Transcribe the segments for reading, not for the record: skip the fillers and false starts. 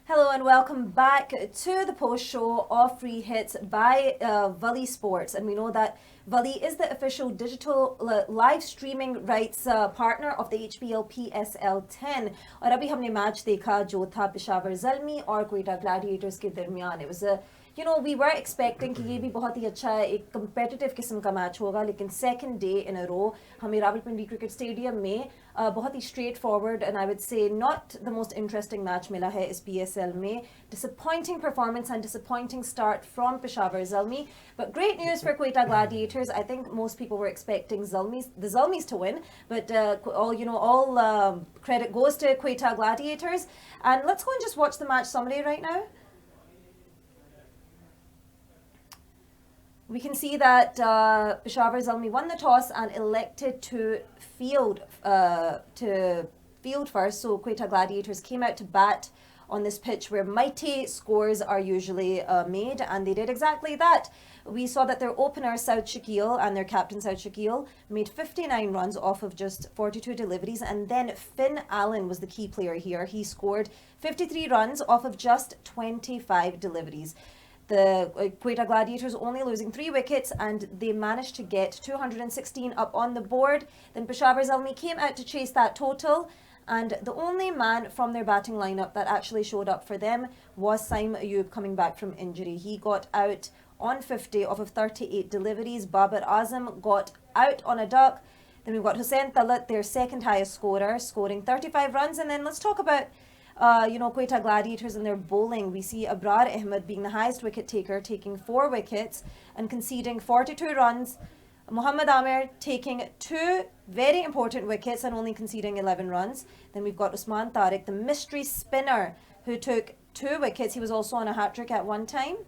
Hello and welcome back to the post show of Free Hits by Vully Sports. And we know that Vully is the official digital live streaming rights partner of the HPL PSL 10. और अभी हमने match देखा जो था पेशावर ज़ल्मी और Quetta Gladiators के दरमियान. It was a we were expecting कि ये भी बहुत ही अच्छा एक competitive किस्म का मैच होगा, लेकिन second day in a row हमें रावलपिंडी क्रिकेट स्टेडियम में बहुत ही straightforward and I would say not the most interesting match मिला है इस PSL में. Disappointing performance and disappointing start from Peshawar Zalmi, but great news for Quetta Gladiators. I think most people were expecting the Zalmis to win, but all credit goes to Quetta Gladiators. And let's go and just watch the match summary right now. We can see that Peshawar Zalmi won the toss and elected to field first. So Quetta Gladiators came out to bat on this pitch where mighty scores are usually made, and they did exactly that. We saw that their opener Saud Shakil and their captain Saud Shakil made 59 runs off of just 42 deliveries, and then Finn Allen was the key player here. He scored 53 runs off of just 25 deliveries. The Quetta Gladiators only losing 3 wickets, and they managed to get 216 up on the board. Then Peshawar Zalmi came out to chase that total, and the only man from their batting lineup that actually showed up for them was Saim Ayub coming back from injury. He got out on 50 off of 38 deliveries. Babar Azam got out on a duck. Then we've got Hussain Talat, their second highest scorer, scoring 35 runs. And then let's talk about Quetta Gladiators and their bowling. We see Abrar Ahmed being the highest wicket taker, taking 4 wickets and conceding 42 runs. Muhammad Amir taking 2 very important wickets and only conceding 11 runs. Then we've got Usman Tariq, the mystery spinner, who took 2 wickets. He was also on a hat-trick at one time.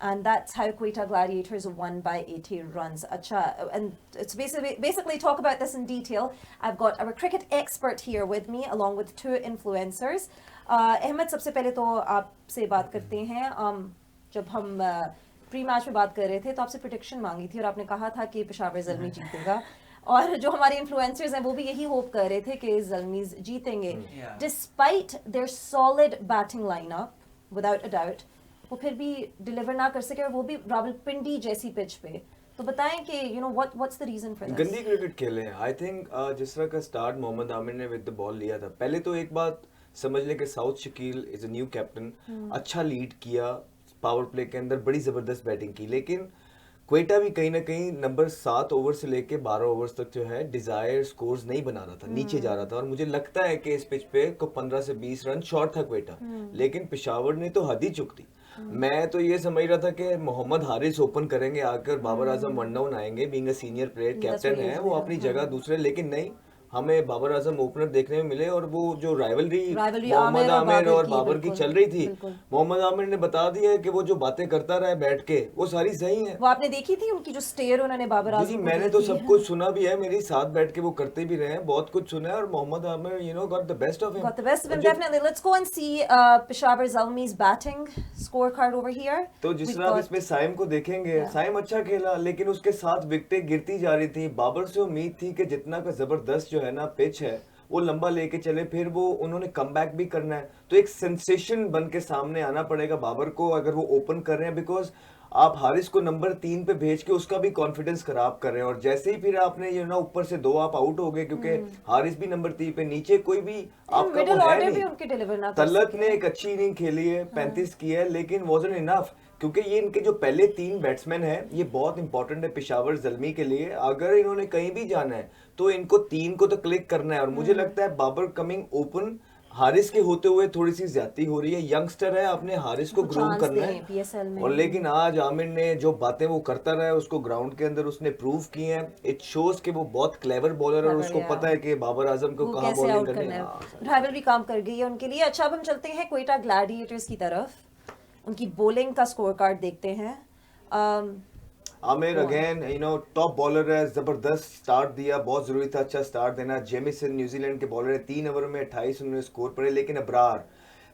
And that's how Quetta Gladiators won by 80 runs. Acha, and it's basically talk about this in detail. I've got our cricket expert here with me, along with 2 influencers. Ahmed, सबसे पहले तो आपसे बात करते हैं. जब हम pre match में बात कर रहे थे तो आपसे प्रेडिक्शन मांगी थी और आपने कहा था कि पेशावर ज़ल्मी जीतेगा. और जो हमारे इन्फ्लुएंसर्स हैं वो भी यही होप कर रहे थे कि ज़ल्मीज़ जीतेंगे. Despite their solid batting lineup, without a doubt, वो फिर भी डिलीवर ना कर सके, और वो भी रावलपिंडी जैसी पिच पे. तो बताएं कि what's the reason for this? गंदी क्रिकेट खेले हैं. आई थिंक जिस तरह का स्टार्ट मोहम्मद आमिर ने विद द बॉल लिया था, पहले तो एक बात समझ ले कि south Shakeel is a new captain. अच्छा लीड किया पावर प्ले के अंदर, बड़ी जबरदस्त बैटिंग की, लेकिन क्वेटा भी कहीं ना कहीं नंबर 7 ओवर से लेके 12 ओवर्स तक जो है डिजायर स्कोर्स नहीं बना रहा था, नीचे जा रहा था. और मुझे लगता है कि इस पिच पे को 15 से 20 रन शॉर्ट था क्वेटा, लेकिन पेशावर ने तो हद ही चुक दी. मैं तो ये समझ रहा था कि मोहम्मद हारिस ओपन करेंगे आकर, बाबर आजम वन डाउन आएंगे, being a senior player, captain है वो अपनी जगह दूसरे, लेकिन नहीं, हमें बाबर आजम ओपनर देखने में मिले. और वो जो राइवलरी मोहम्मद आमिर और बाबर की चल रही थी, मोहम्मद आमिर ने बता दिया है कि वो जो बातें करता रहा है बैठ के वो सारी सही हैं. वो आपने देखी थी उनकी जो स्टेयर उन्होंने बाबर आजम को मैंने तो सब कुछ सुना भी है, मेरे साथ बैठ के वो करते भी रहे हैं, बहुत कुछ सुना है. और Mohammad Amir got the best of him. Got the best of him, definitely. Let's go and see Peshawar Zalmi's batting scorecard over here. तो जिस तरह आप इसमें साइम को देखेंगे, साइम अच्छा खेला, लेकिन उसके साथ विकेटें गिरती जा रही थी. बाबर से उम्मीद थी कि जितना का जबरदस्त जो है ना पिच है वो लंबा लेके चले, फिर वो उन्होंने कमबैक भी करना है, तो एक सेंसेशन बन के सामने आना पड़ेगा बाबर को अगर वो ओपन कर रहे हैं. बिकॉज आप हारिस को नंबर 3 पे भेज के उसका भी कॉन्फिडेंस खराब कर रहे हैं. और जैसे ही फिर आपने ऊपर से 2 आप आउट हो गए, क्योंकि हारिस भी नंबर 3 पे, नीचे कोई भी आपका वो है नहीं. तलत ने एक अच्छी इनिंग खेली है, 35 की है, लेकिन वाज़न्ट इनफ, क्योंकि ये इनके जो पहले 3 बैट्समैन हैं ये बहुत इंपॉर्टेंट है पेशावर ज़ल्मी के लिए. अगर इन्होंने कहीं भी जाना है तो इनको 3 को तो क्लिक करना है. और मुझे लगता है बाबर कमिंग ओपन हारिस के होते हुए थोड़ी सी ज्यादती हो रही है. यंगस्टर है, आपने हारिस को ग्रूम करना है. और लेकिन आज आमिर ने जो बातें वो करता रहा है उसको ग्राउंड के अंदर उसने प्रूव की हैं. इट शोज कि वो बहुत क्लेवर बॉलर है और उसको पता है कि बाबर आजम को कहां बॉलिंग करनी है. ड्राइवर भी काम कर गई है उनके लिए. अच्छा, अब हम चलते हैं क्वेटा ग्लैडिएटर्स की तरफ. उनकी बॉलिंग का स्कोर कार्ड देखते हैं. आमिर अगेन टॉप बॉलर है, जबरदस्त स्टार्ट दिया, बहुत जरूरी था अच्छा स्टार्ट देना. जेमिसन न्यूजीलैंड के बॉलर है, 3 ओवर में 28 उन्होंने स्कोर पड़े. लेकिन अबरार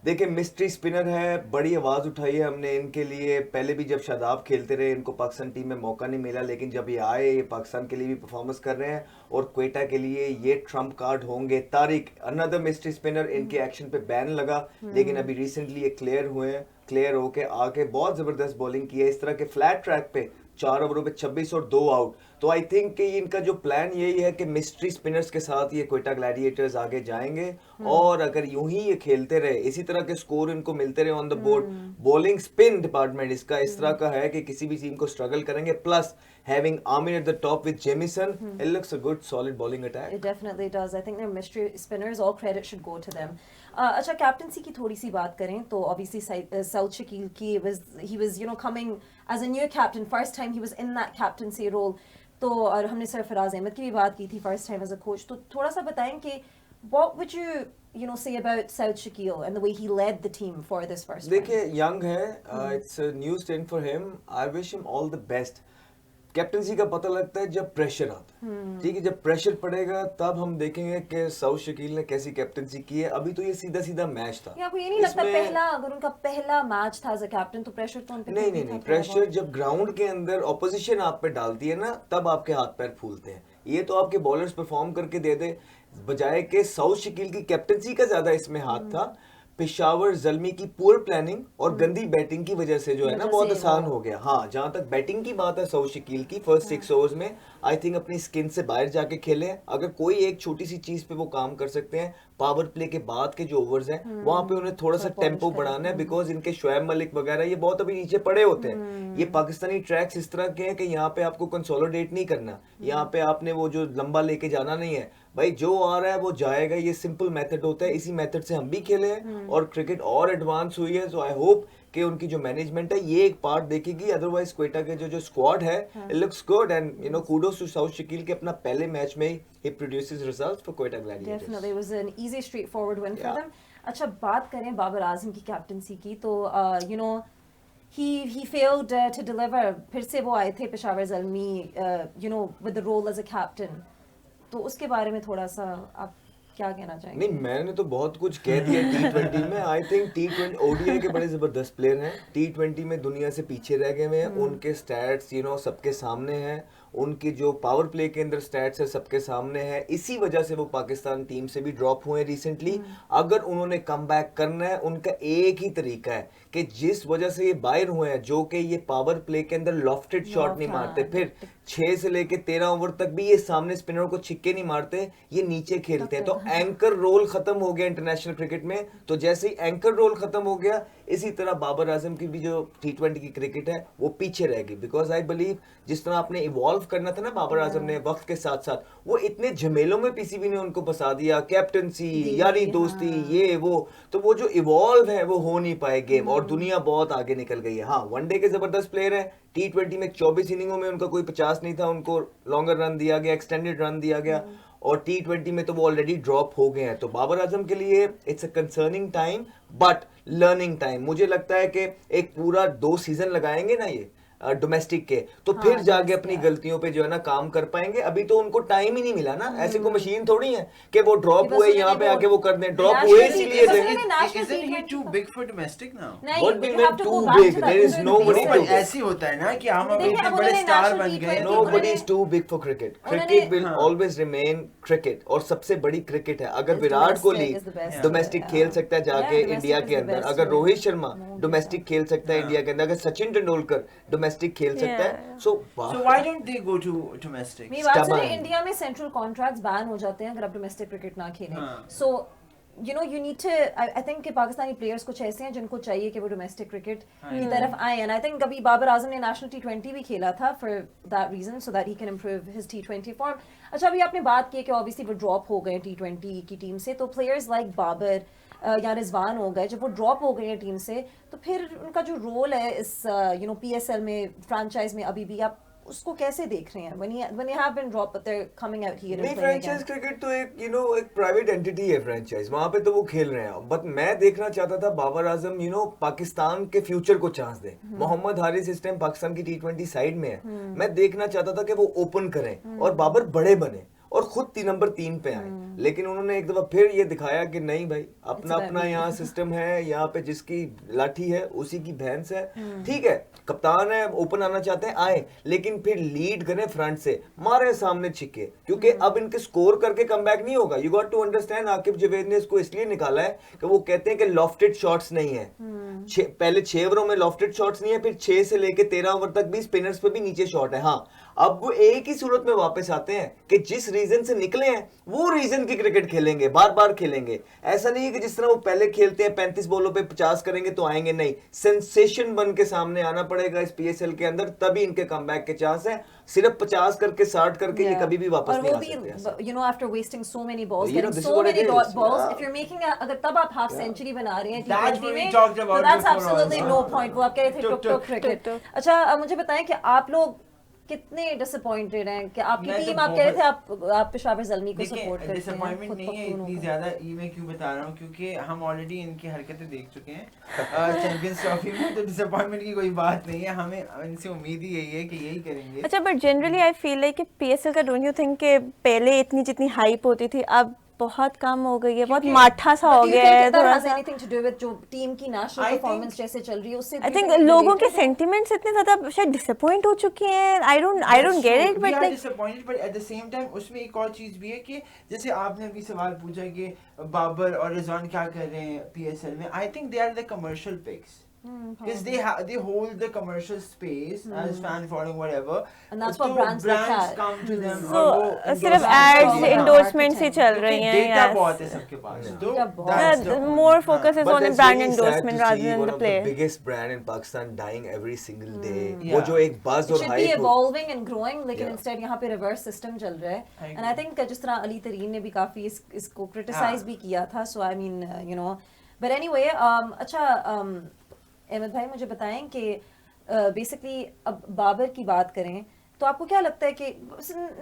देखिए मिस्ट्री स्पिनर है, बड़ी आवाज उठाई है हमने इनके लिए, पहले भी जब शादाब खेलते रहे इनको पाकिस्तान टीम में मौका नहीं मिला, लेकिन जब ये आए ये पाकिस्तान के लिए भी परफॉर्मेंस कर रहे हैं और क्वेटा के लिए ये ट्रम्प कार्ड होंगे। तारिक अनदर मिस्ट्री स्पिनर, इनके एक्शन पे बैन लगा लेकिन अभी रिसेंटली ये क्लियर हुए हैं, क्लियर होके आके बहुत जबरदस्त बॉलिंग की है इस तरह के फ्लैट ट्रैक पे 4 ओवरों पे 26 और 2 आउट। तो आई थिंक कि इनका जो प्लान यही है कि मिस्ट्री स्पिनर्स के साथ ये क्वेटा ग्लैडिएटर्स आगे जाएंगे और अगर यूं ही ये खेलते रहे, इसी तरह के स्कोर इनको मिलते रहे on the board, bowling spin department इसका इस तरह का है कि किसी भी टीम को स्ट्रगल करेंगे, plus having Amin at the top with Jamieson, it looks a good solid bowling attack. It definitely does. I think they're mystery spinners. All credit should go to them. अच्छा captaincy की थोड़ी सी बात करें तो obviously Saud Shakil की he was coming as a new captain, first time he was in that captaincy role. तो और हमने सरफराज अहमद की भी बात की थी first time as a coach. तो थोड़ा सा बताएं कि what would you say about Saud Shakil and the way he led the team for this first one? देखिए यंग है, it's a new stint for him. I wish him all the best. Captaincy का पता लगता है जब pressure आता है, ठीक है, जब प्रेशर पड़ेगा तब हम देखेंगे कि सऊद शकील ने कैसी कैप्टनसी की है। अभी तो ये सीधा सीधा मैच था। आपको ये नहीं लगता पहला अगर उनका पहला मैच था एज अ कैप्टन तो प्रेशर तो उन पे नहीं प्रेशर जब ग्राउंड के अंदर ऑपोजिशन आप पे डालती है ना तब आपके हाथ पैर फूलते हैं। ये तो आपके बॉलर्स परफॉर्म करके दे दे, बजाय के सऊद शकील की कैप्टनसी का ज्यादा इसमें हाथ था। पेशावर जल्मी की पुअर प्लानिंग और गंदी बैटिंग की वजह से जो है ना बहुत आसान हो गया। हाँ, जहां तक बैटिंग की बात है सऊद शकील की फर्स्ट 6 ओवर्स में आई थिंक अपनी स्किन से बाहर जाके खेले। अगर कोई एक छोटी सी चीज पे वो काम कर सकते हैं, पावर प्ले के बाद के जो ओवर्स हैं वहां पे उन्हें थोड़ा सा टेम्पो बढ़ाना है, बिकॉज इनके शोएब मलिक वगैरह ये बहुत अभी नीचे पड़े होते हैं। ये पाकिस्तानी ट्रैक्स इस तरह के हैं कि यहाँ पे आपको कंसोलिडेट नहीं करना, यहाँ पे आपने वो जो लंबा लेके जाना नहीं है भाई, जो आ रहा है वो जाएगा। ये सिंपल मेथड होता है, इसी मेथड से हम भी खेले हैं और क्रिकेट और एडवांस हुई है। सो आई होप कि उनकी जो मैनेजमेंट है ये एक पार्ट देखेगी। अदरवाइज क्वेटा के जो स्क्वाड है it looks good and kudos to Saud Shakeel के अपना पहले मैच में ही produces results for Quetta Gladiators. Definitely it was an easy straightforward win for them. अच्छा बात करें बाबर आजम की कैप्टनसी की तो he failed to deliver। फिर से वो आए थे Peshawar Zalmi with the role as a captain। तो उसके बारे में थोड़ा सा आप क्या कहना चाहेंगे? नहीं, मैंने तो बहुत कुछ कह दिया T20 में। आई थिंक T20 ODI के बड़े जबरदस्त प्लेयर हैं, T20 में दुनिया से पीछे रह गए हैं। उनके स्टैट्स सबके सामने हैं, उनकी जो पावर प्ले के अंदर स्टैट्स है सबके सामने है। इसी वजह से वो पाकिस्तान टीम से भी ड्रॉप हुए रिसेंटली। अगर उन्होंने कम बैक करना है, उनका एक ही तरीका है कि जिस वजह से ये बाहर हुए हैं, जो कि ये पावर प्ले के अंदर लॉफ्टेड शॉट नहीं मारते, फिर 6 से लेके 13 ओवर तक भी ये सामने स्पिनर को छिक्के नहीं मारते, ये नीचे खेलते हैं। तो एंकर रोल खत्म हो गया इंटरनेशनल क्रिकेट में। तो जैसे ही एंकर रोल खत्म हो गया, इसी तरह बाबर आजम की भी जो T20 की क्रिकेट है वो पीछे रहेगी। बिकॉज आई बिलीव जिस तरह आपने इवॉल्व करना था ना बाबर आजम ने वक्त के साथ साथ, वो इतने झमेलों में पीसीबी ने उनको फंसा दिया, कैप्टनसी, यारी दोस्ती, ये वो, तो वो जो इवॉल्व है वो हो नहीं पाए गेम। और दुनिया बहुत आगे निकल गई है। हाँ, वनडे के जबरदस्त प्लेयर है, T20 में 24 इनिंगों में उनका कोई 50 नहीं था, उनको लॉन्गर रन दिया गया, एक्सटेंडेड रन दिया गया, और T20 में तो वो ऑलरेडी ड्रॉप हो गए हैं। तो बाबर आजम के लिए it's a concerning time but learning time. मुझे लगता है कि एक पूरा 2 सीजन लगाएंगे ना ये डोमेस्टिक के, तो फिर जाके अपनी गलतियों पे जो है ना काम कर पाएंगे। अभी तो उनको टाइम ही नहीं मिला ना, ऐसे को मशीन थोड़ी है कि वो ड्रॉप हुए यहाँ पे आके वो कर दें। ड्रॉप हुए इसीलिए Isn't he too big for domestic now? What do you mean too big? There is nobody too big. ऐसे होता है ना कि हम अब इतने बड़े स्टार बन गए। Nobody is too big for cricket. Cricket will always remain cricket, और सबसे बड़ी क्रिकेट है। अगर विराट कोहली डोमेस्टिक खेल सकता है जाके इंडिया के अंदर, अगर रोहित शर्मा डोमेस्टिक खेल सकता है इंडिया के अंदर, अगर सचिन तेंदुलकर डोमेस्टिक खेल सकता है, so why don't they go to domestic? मेरी बात सुनिए, इंडिया में सेंट्रल कॉन्ट्रैक्ट्स बैन हो जाते हैं अगर आप डोमेस्टिक क्रिकेट ना खेलें। सो you need to I think कि पाकिस्तानी प्लेयर्स कुछ ऐसे हैं जिनको चाहिए कि वो डोमेस्टिक क्रिकेट की तरफ आए। एंड आई थिंक कभी बाबर आजम ने नेशनल T20 भी खेला था for that reason, so that he can improve his T20 form. अच्छा, अभी आपने बात की कि ऑब्वियसली वो ड्रॉप हो गए T20 की टीम से, तो प्लेयर्स लाइक बाबर या रिजवान हो गए, जब वो ड्रॉप हो गए हैं टीम से, तो फिर उनका जो रोल है इस PSL में, फ्रेंचाइज में, अभी भी आप उसको कैसे देख रहे हैं? when you have been dropped but they're coming out here and नहीं, playing फ्रेंचाइज again? क्रिकेट तो एक एक प्राइवेट एंटिटी है फ्रेंचाइज, वहां पे तो वो खेल रहे हैं। बट मैं देखना चाहता था बाबर आजम पाकिस्तान के फ्यूचर को चांस दे। मोहम्मद हारिस इस टाइम पाकिस्तान की T20 साइड में है, मैं देखना चाहता था कि वो ओपन करें और बाबर बड़े बने। और खुद नंबर 3 पे आए। लेकिन उन्होंने एक दफा फिर ये दिखाया कि नहीं भाई, अपना अपना यहाँ सिस्टम है, यहाँ पे जिसकी लाठी है उसी की भैंस है। ठीक है, कप्तान है, ओपन आना चाहते हैं आए, लेकिन फिर लीड करें फ्रंट से, मारे सामने छिक्के, क्योंकि अब इनके स्कोर करके कमबैक नहीं होगा। You got to understand, Aqib Javed ने इसको इसलिए निकाला है कि वो कहते हैं कि लॉफ्टेड शॉट्स नहीं है। पहले 6 ओवरों में लॉफ्टेड शॉट्स नहीं है, फिर 6 से लेके 13 ओवर तक भी स्पिनर्स पे भी नीचे शॉट है। हाँ, अब वो एक ही सूरत में वापस आते हैं कि जिस रीजन से निकले हैं वो रीजन की क्रिकेट खेलेंगे, बार बार खेलेंगे। ऐसा नहीं है कि जिस तरह वो पहले खेलते हैं 35 बॉलों पे 50 करेंगे तो आएंगे, नहीं, सेंसेशन बन के सामने आना पड़ेगा इस पीएसएल के अंदर, तभी इनके कमबैक के चांस है। सिर्फ 50 करके 60 करके ये कभी भी वापस नहीं आ सकते। You know, after wasting so many balls, getting so many balls, if you're making अगर तब आप हाफ सेंचुरी बना रहे हैं T20 में, तो that's absolutely no point। वो आप कह रहे थे टुक टुक क्रिकेट। अच्छा, मुझे बताएं कि आप लोग कितने डिसअपॉइंटेड हैं कि आपकी टीम, आप कह रहे थे आप पेशावर ज़ल्मी को सपोर्ट करते हैं। डिसअपॉइंटमेंट नहीं है इतनी ज्यादा, ये मैं क्यों बता रहा हूँ, क्योंकि हम ऑलरेडी इनकी हरकतें देख चुके हैं चैंपियंस ट्रॉफी में, तो डिसअपॉइंटमेंट की कोई बात नहीं है। हमें इनसे उम्मीद ही यही है कि यही करेंगे। अच्छा, but generally I feel like कि पीएसएल का, डोंट यू थिंक कि पहले इतनी जितनी हाइप होती थी अब बहुत कम हो गई है, बहुत माठा सा हो गया है थोड़ा सा। anything to do with जो टीम की नेशनल परफॉर्मेंस जैसे चल रही है उससे आई थिंक लोगों के सेंटिमेंट्स इतने ज्यादा शायद डिसअपॉइंट हो चुके हैं। I don't get it, but like disappointed, but at the same time उसमें एक और चीज भी है कि जैसे आपने अभी सवाल पूछा कि बाबर और रिजवान क्या कर रहे हैं पीएसएल में। I think they are the commercial picks, because they hold the commercial space as fan following whatever, and that's what brands come to them। so सिर्फ एड्स एंडोर्समेंट्स ही चल रही हैं। डेटा बहुत है सबके पास, तो that's the more focus is on the brand endorsement rather rather than the player। the biggest brand in Pakistan dying every single day। वो जो एक buzz और should be hype evolving and growing, लेकिन instead यहाँ पे reverse system चल रहा है। and I think जिस तरह अली तरीन ने भी काफी इसको क्रिटिसाइज भी किया था, so I mean you know, but anyway अच्छा अहमद भाई मुझे बताएं कि बेसिकली अब बाबर की बात करें तो आपको क्या लगता है कि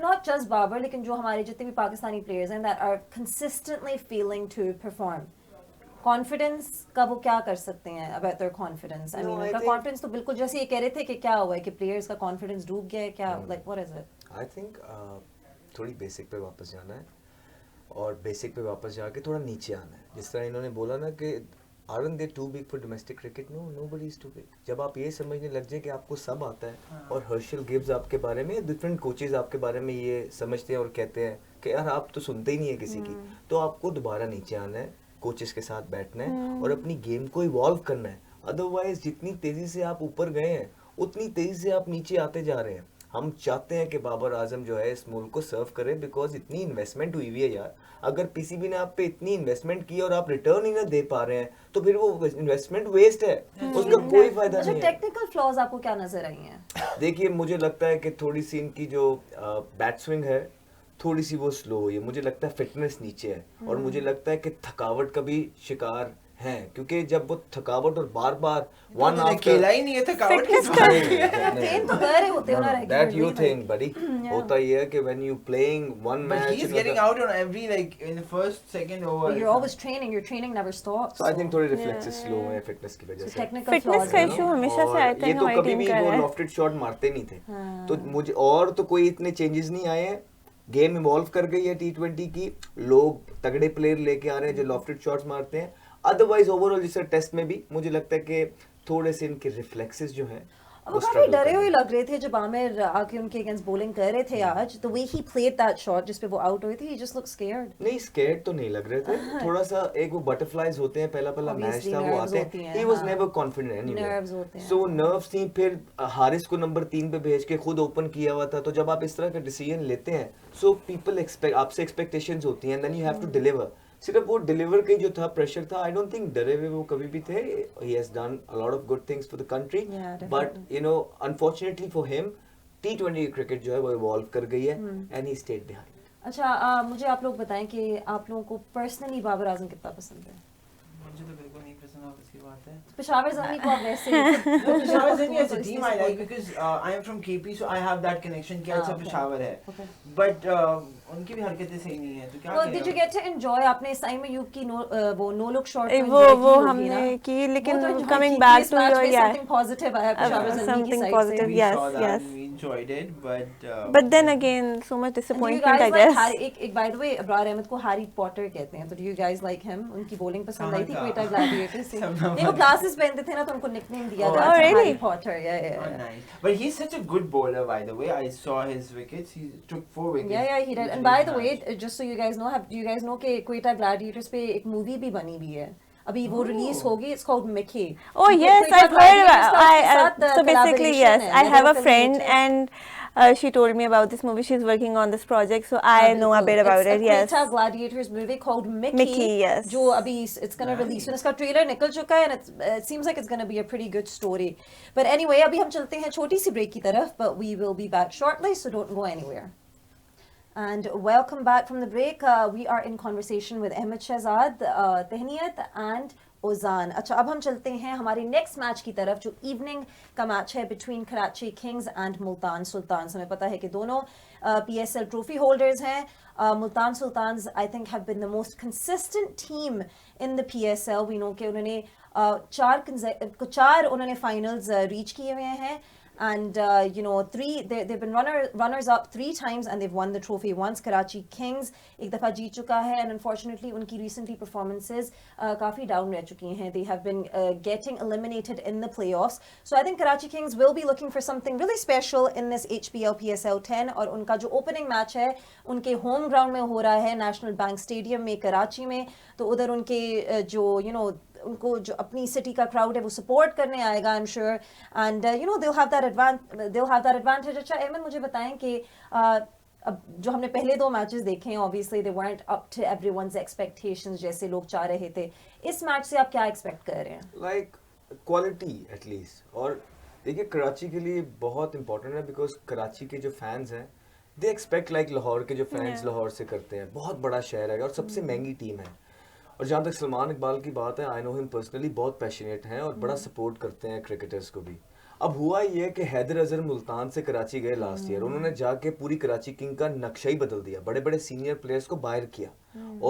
नॉट जस्ट बाबर, लेकिन जो हमारे जितने भी पाकिस्तानी प्लेयर्स हैं that are consistently failing to perform, confidence का वो क्या कर सकते हैं about their confidence? I mean उनका कॉन्फिडेंस तो बिल्कुल जैसे ये कह रहे थे कि क्या हुआ है कि प्लेयर्स का कॉन्फिडेंस डूब गया है क्या, like what is it? I think थोड़ी बेसिक पे वापस जाना है, और बेसिक पे वापस जाके थोड़ा नीचे आना है। जिस तरह इन्होंने बोला ना कि aren't they too big for domestic cricket? No, nobody is too big। जब आप ये समझने लग जाए कि आपको सब आता है और हर्षल गिब्स आपके बारे में, डिफरेंट कोचेस आपके बारे में ये समझते हैं और कहते हैं कि यार आप तो सुनते ही नहीं है किसी की, तो आपको दोबारा नीचे आना है, कोचेस के साथ बैठना है और अपनी गेम को इवॉल्व करना है। अदरवाइज जितनी तेजी से आप ऊपर गए हैं उतनी तेजी से आप नीचे आते जा रहे हैं। हम चाहते हैं कि बाबर आजम जो है इस मुल्क को सर्व करे, बिकॉज इतनी इन्वेस्टमेंट हुई हुई है यार। अगर पीसीबी ने आप पे इतनी इन्वेस्टमेंट की और आप रिटर्न ही ना दे पा रहे हैं तो फिर वो इन्वेस्टमेंट वेस्ट है, उसका कोई फायदा नहीं है। टेक्निकल फ्लॉज आपको क्या नजर आई हैं? देखिए मुझे लगता है कि थोड़ी सी इनकी जो बैट स्विंग है थोड़ी सी वो स्लो हुई है। मुझे लगता है फिटनेस नीचे है, और मुझे लगता है कि थकावट का भी शिकार हैं, क्योंकि जब वो थकावट और बार बार वन खेला ही नहीं है थकावट की ट्रेन तो कर रहे होते हो ना रेगुलरली। दैट यू थिंक बडी होता ही है कि when you playing one match he is getting out on every like in the first second over। You're always training, your training never stops। So I think थोड़े reflexes slow हैं fitness की वजह से। Technical fitness का issue हमेशा से आया था, ये तो कभी भी वो लॉफ्टेड शॉट मारते नहीं थे, तो मुझे और तो कोई इतने चेंजेस नहीं आए हैं। गेम इवॉल्व कर गई है टी20 की, लोग तगड़े प्लेयर लेके आ रहे हैं जो लॉफ्टेड शॉट्स मारते हैं। अदरवाइज ओवरऑल जैसे टेस्ट में भी मुझे लगता है कि थोड़े से इनके रिफ्लेक्सेस जो हैं वो काफी डरे हुए लग रहे थे जब आमिर आके उनके अगेंस्ट बॉलिंग कर रहे थे आज। The way he played that shot जिस पे वो आउट हुए थे, ही जस्ट लुक स्केयर्ड। नहीं स्केयर्ड तो नहीं लग रहे थे, थोड़ा सा एक वो बटरफ्लाइज होते हैं, पहला मैच था वो आते हैं, he was never confident anyway, so nerves थी। फिर हारिस को नंबर 3 पे भेज के खुद ओपन किया हुआ था, तो जब आप इस तरह का डिसीजन लेते हैं सो पीपल एक्सपेक्ट, आपसे एक्सपेक्टेशंस होती हैं, then you have to deliver. सिर्फ वो डिलीवर के जो था प्रेशर था, आई डोंट थिंक डरे हुए वो कभी भी थे। He has done a lot of good things for the country, but you know unfortunately for him T20 cricket जो है वो इवॉल्व कर गई है एंड ही स्टेड बिहाइंड। अच्छा मुझे आप लोग बताएं कि आप लोगों को पर्सनली बाबर आजम कितना पसंद है? मुझे तो बिल्कुल नहीं पसंद, उसकी बात है। पेशावर ज़ल्मी को आप वैसे Peshawar Zalmi as a team I like because I am from KP, so I have that connection कि अच्छा पेशावर है, but उनकी भी हरकतें सही नहीं है, तो क्या करें? Did you get to enjoy? आपने इस टाइम में यूब की वो नो लुक शॉट वो हमने की, लेकिन coming back to your something positive आया पेशावर ज़ल्मी की साइड से। yes enjoyed it, but But then again, so much And do you disappointment, guys I like guess. Harry, एक by the way Abrar Ahmad को Harry Potter कहते हैं, तो do you guys like him? उनकी bowling पसंद आई थी कहाँ क्वेटा का? ग्लैडिएटर से। सबने नहीं वो glasses पहनते थे ना तो उनको nickname दिया Oh, गया था really? Harry Potter. Yeah, yeah, oh, yeah. nice. But he's such a good bowler, by the way. I saw his wickets. He took 4 wickets. Yeah, yeah, he did. in And by today's the way, match. just so you guys know, do you guys know कि Quetta Gladiators पे एक movie भी बनी हुई है? अभी वो release होगी. It's called Mickey. Oh yes, Quetta I've heard Gladiators about. का उसके साथ, So basically, collaboration yes, है. I Yeah, have they're a friend, affiliated. and she told me about this movie. She's working on this project, so I know a bit about it. Yes. It's a Quetta Gladiators movie called Mickey. Mickey, yes. जो अभी it's gonna release. And इसका trailer निकल चुका है, and it seems like it's gonna be a pretty good story. But anyway, अभी हम चलते हैं छोटी सी break की तरफ, but we will be back shortly, so don't go anywhere. And welcome back from the break. We are in conversation with Ahmed Shahzad, Tehniyat and ओजान. अच्छा अब हम चलते हैं हमारे नेक्स्ट मैच की तरफ जो इवनिंग का मैच है between Karachi Kings and Multan Sultans. हमें पता है कि दोनों PSL ट्रॉफी होल्डर्स हैं. Multan Sultans I think have been the most consistent team in the PSL. We know कि उन्होंने चार उन्होंने फाइनल्स रीच किए हुए हैं. And you know, they've been runners up 3 times and they've won the trophy once. Karachi Kings एक दफा जीत चुका है, and unfortunately उनकी recently performances काफी down रह चुकी हैं. They have been getting eliminated in the playoffs. So I think Karachi Kings will be looking for something really special in this HPL PSL 10. और उनका जो opening match है उनके home ground में हो रहा है National Bank Stadium में कराची में. तो उधर उनके जो you know उनको जो अपनी सिटी का क्राउड है वो सपोर्ट करने आएगा I am sure. And you know they'll have that advantage. अच्छा अहमद मुझे बताएं कि अब जो हमने पहले 2 मैचेस देखे हैं obviously they weren't up to everyone's expectations जैसे लोग चाह रहे थे. इस मैच से आप क्या एक्सपेक्ट कर रहे हैं? Like quality at least. और देखिए कराची के लिए बहुत इंपॉर्टेंट है बिकॉज कराची के जो फैंस हैं दे एक्सपेक्ट लाइक लाहौर के जो फैंस लाहौर से करते हैं. बहुत बड़ा शहर है और सबसे महंगी टीम है. और जहाँ तक सलमान इकबाल की बात है, आई नो हिम पर्सनली बहुत पैशनेट हैं और बड़ा सपोर्ट करते हैं क्रिकेटर्स को भी. अब हुआ ये कि हैदर अजहर मुल्तान से कराची गए लास्ट ईयर. उन्होंने जाके पूरी कराची किंग का नक्शा ही बदल दिया, बड़े बड़े सीनियर प्लेयर्स को बाहर किया.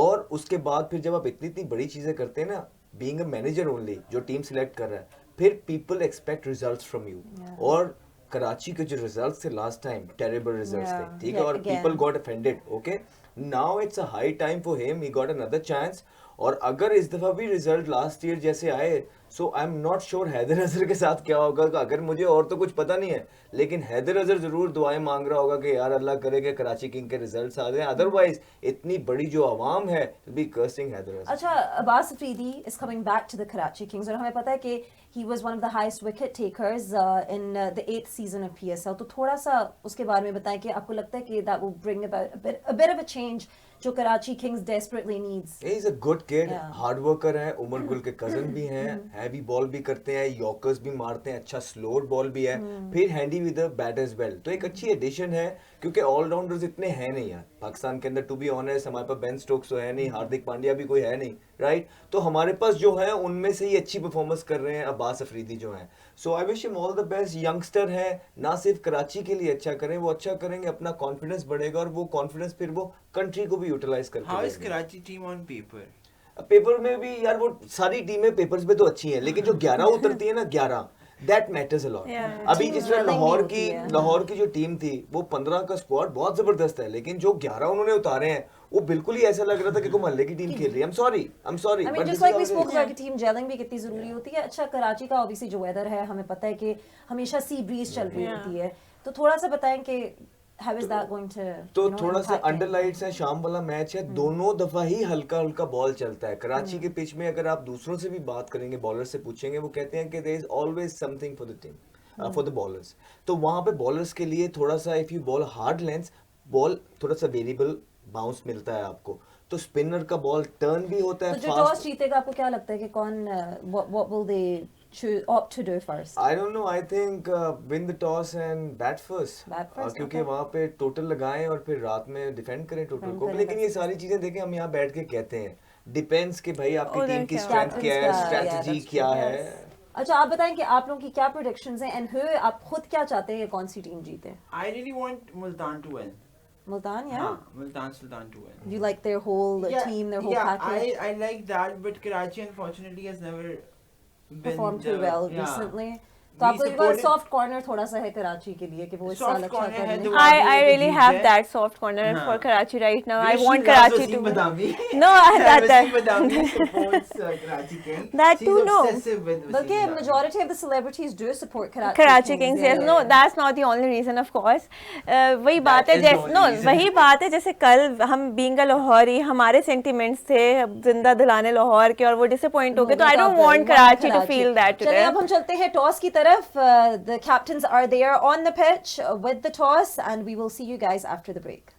और उसके बाद फिर जब आप इतनी बड़ी चीजें करते हैं ना, बीइंग अ मैनेजर ओनली जो टीम सिलेक्ट कर रहा है, फिर people expect results from you. और कराची के जो रिजल्ट्स थे लास्ट टाइम टेरिबल रिजल्ट्स थे, ठीक है, और people got offended. Okay, now it's a high time for him, he got another chance. और अगर इस दफा भी रिजल्ट लास्ट ईयर जैसे आए, so I am not sure Haider Azhar के साथ क्या होगा. अगर मुझे और तो कुछ पता नहीं है, लेकिन हैदर अजहर जरूर दुआएं मांग रहा होगा कि यार अल्लाह करे कि कराची किंग के रिजल्ट्स आ जाएं. अदरवाइज इतनी बड़ी जो आवाम है बी कर्सिंग हैदर अजहर. अच्छा Abbas Afridi is coming back to the Karachi Kings और हमें पता है कि he was one of the highest wicket takers in the 8th season of PSL. तो थोड़ा सा उसके बारे में बताएं कि आपको लगता है कि that will bring about a bit of a change जो Karachi Kings desperately needs. He is a good kid, Yeah. Hard worker है. उमर गुल के कजन भी हैं, हैवी बॉल भी करते हैं, यॉर्कर्स भी मारते हैं, अच्छा स्लोड बॉल भी है, फिर handy with the bat as well. तो एक अच्छी एडिशन है क्योंकि ऑलराउंडर्स इतने हैं नहीं यार पाकिस्तान के अंदर. टू बी ऑनेस्ट हमारे पास बेन स्टोक्स तो है नहीं, हार्दिक पांड्या भी कोई है नहीं, राइट. तो हमारे पास जो है उनमें से ही अच्छी परफॉर्मेंस कर रहे हैं अब्बास अफरीदी जो हैं. So I wish him all the best. Youngster है, ना सिर्फ कराची के लिए अच्छा करें, वो अच्छा करेंगे, अपना कॉन्फिडेंस बढ़ेगा और वो कॉन्फिडेंस फिर वो कंट्री को भी यूटिलाइज करके How is देंगे. Karachi team on paper? Paper में भी यार वो सारी टीमें पेपर्स में तो अच्छी हैं, लेकिन जो 11 उतरती है ना 11 that matters a lot. Yeah. अभी Team जिसमें drilling लाहौर भी की होती है. लाहौर की जो टीम थी वो 15 का स्क्वाड बहुत जबरदस्त है, लेकिन जो 11 उन्होंने उतारे हैं वो बिल्कुल ही ऐसा लग रहा था कि कोई मोहल्ले की टीम खेल रही है. I am sorry I mean, just like we spoke about कि टीम जेलिंग भी कितनी जरूरी होती है. अच्छा कराची का obviously जो वेदर है हमें पता है कि हमेशा सी ब्रीज चल रही होती है. तो थोड़ा सा बताएं कि how is that going to तो you know, थोड़ा सा impact अंडर it? लाइट्स है, शाम वाला मैच है, दोनों दफा ही हल्का हल्का बॉल चलता है. कराची के पिच में अगर आप दूसरों से भी बात करेंगे, बॉलर से पूछेंगे, वो कहते हैं कि there is always something for the team, for the bowlers. तो वहां पे बॉलर्स के लिए थोड़ा सा if you bowl hard length ball थोड़ा सा वेरिएबल बाउंस मिलता है आपको. तो स्पिनर का बॉल टर्न भी होता है तो जो टॉस फास्ट. जीतेगा आपको क्या लगता है कि कौन what will they opt to do first? I don't know, I think win the toss and bat first. Bat first, क्योंकि okay. वहां पे टोटल लगाएं और फिर रात में डिफेंड करें टोटल Defend को. करें, लेकिन ये that's सारी चीजें देखें हम यहाँ बैठ के कहते हैं, डिपेंड्स कि भाई आपकी उधर टीम की क्या स्ट्रेंथ happens क्या है, का, yeah, स्ट्रेटजी that's क्या true, है. yes. अच्छा आप बताएं कि आप लोगों की क्या प्रेडिक्शंस हैं एंड आप खुद क्या चाहते हैं कि कौन सी टीम जीते? I really want Multan to win. Multan या Multan Sultan to win. you like their whole team, their whole package? I like that, but Karachi unfortunately has never been Performed too well yeah. recently. तो आपको एक बार supported- soft corner थोड़ा सा है कराची के लिए कि वो इस Soft साल अच्छा corner है कर तो लें। वहाँ I पे really beach have है। that soft corner हाँ. for Karachi right now. I Because want she loves Karachi Wasim to. Badami. No, And that Wasim Badami supports Karachi King. That She's too, no. obsessive with Wasim बल्कि Badami. majority of the celebrities do support Karachi Kings, yes. yeah. No, that's not the only reason, of course. वही बात That है is the जैसे only no reason. वही बात है जैसे कल हम बीइंग अ लाहौरी हमारे सेंटिमेंट्स थे जिंदा दिलाने लाहौर के और वो डिसअपॉइंट हो गए तो I don't want Karachi to feel that चलिए अब हम चलते हैं टॉस की तरफ the captains are there on the pitch with the toss and we will see you guys after the break